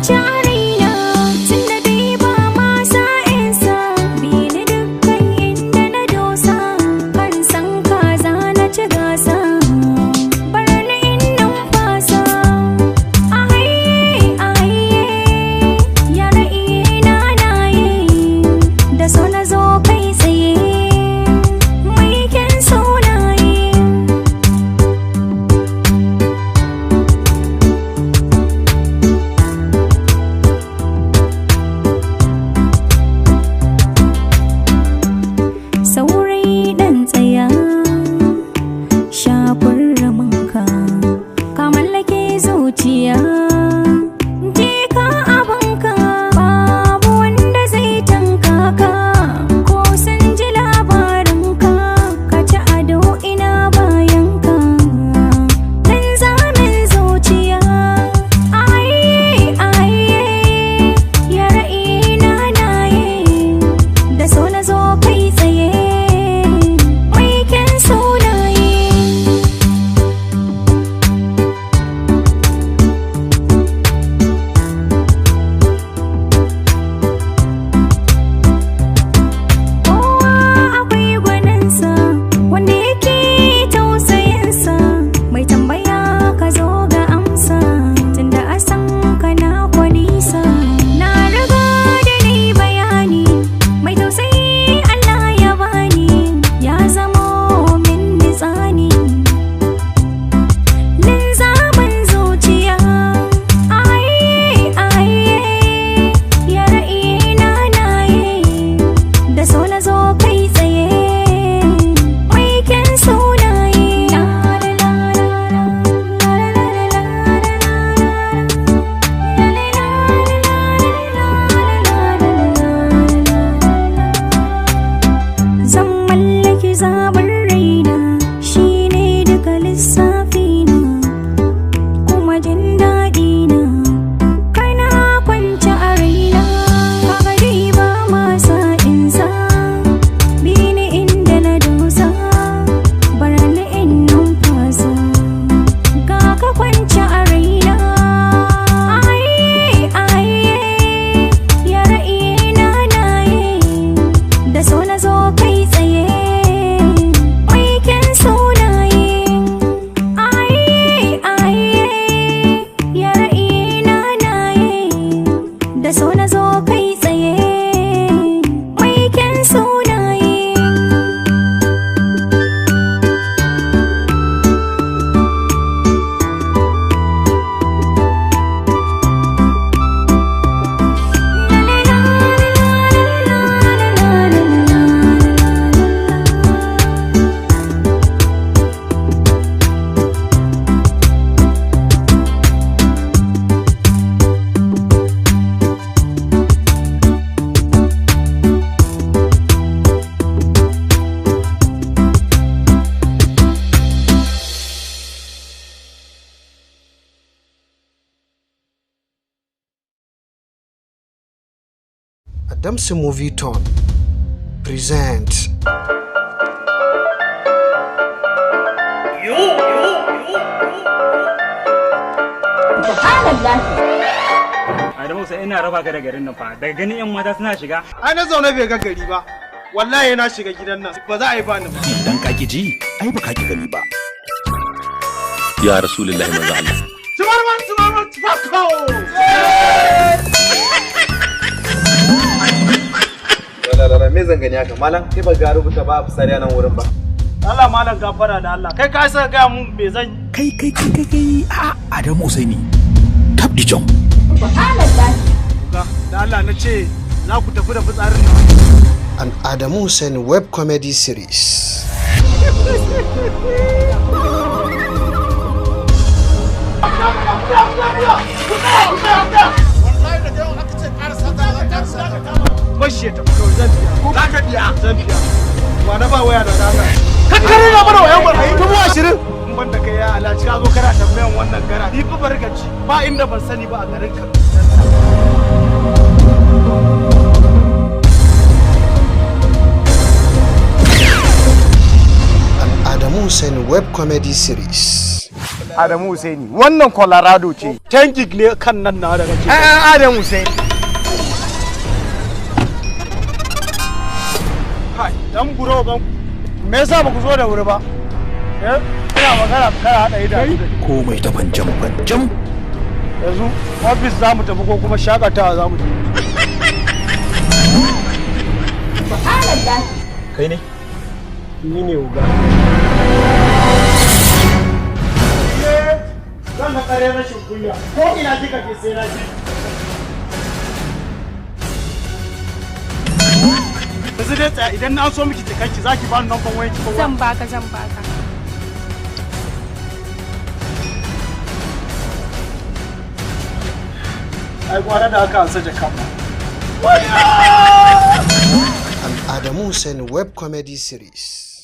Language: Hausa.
kwance a raina tunda dai ba ma sa'insa bi ni dukkan inda na dosa kan san kaza na ci gasa bar ni in numfasa a haye yara iye na naye da so na zo kai tsaye mai kyan sunaye saurayi dan tsaya shafin ramanka ka mallake zuciya je ka abanka babu wanda zai tanka ka ko sun ji labarinka ka ci ado ina bayanka dan zamin zuciya aye yara ina naye da so na zo kai tsaye mai kyan sunaye kowa akwai gwaninsa wanda yake tausayinsa mai tambaya ka zo ga amsa tunda a san kana kwanisa na riga da ni bayani mai tausayi Allah ya bani ya zamo min nitsani linzamin zuciya aye yara ina naye da so na zo kai tsaye mai kyan sunaye zan mallaki zaɓin raina shine duka lissafina kuma jin daɗina kana kwance a raina kaga dai ba ma sa'insa bi ni inda na dosa bar ni in numfasa ga ka kwance a raina aye yara ina naye da so na zo kai tsaye mai kyan sunaye aye yara ina naye da so na zo kai tsaye mai kyan sunaye Adamsi Movie Ton presents Adamu sai ina raba ka da garin nan fa. Daga ganin yan mata suna shiga. Ai na zaune bai ga gari ba. Wallahi na shiga gidan nan. Ba za a yi bani ba. Dan ka ki ji, ai ba ka ki gani ba. Ya Rasulullahi manzo Allah. Sumarman, fakko! Lalala me zan gani haka malam kai ba ga rubuta ba a fisari nan wurin ba. Allah malam gafara da Allah. Kai ka sa ga mun me zan Kai a Adamu Usaini. Tabdi jom. ga da Allah na ce za ku tafi da fitsarin nan. an Adamu Hussein web comedy series. Bashi ta fito zan biya. Za ka biya? Zan biya. Wa na ba waya da rana. Kakkare na mana wayan ba. 20,000. In ban da kai ya alaci ka zo kana tambayan wannan gara. Ni fa barkaci ba inda ban sani ba a garin ka. An Adamu Hussein web comedy series. Adamu Husaini wannan Colorado ce. Tengig ne kan nan na daga ce. Adamu Husaini. Hai, dan buro ban. Me yasa ba ku zo da wuri ba? Ina magana kara hada idanu. Komai ta banjam. Yanzu office za mu tafi ko kuma shakatawa za mu tafi. Kai ne? Ni ne uga. Zan na kare rashin kunya. Ko ina kika ke sai na ji. Yanzu dai tsaya idan na so miki tikanki zaki ba ni number wayan ki ko Zan baka. ai gwara da aka ansa jakan ma. Adamu Hussein Web Comedy Series.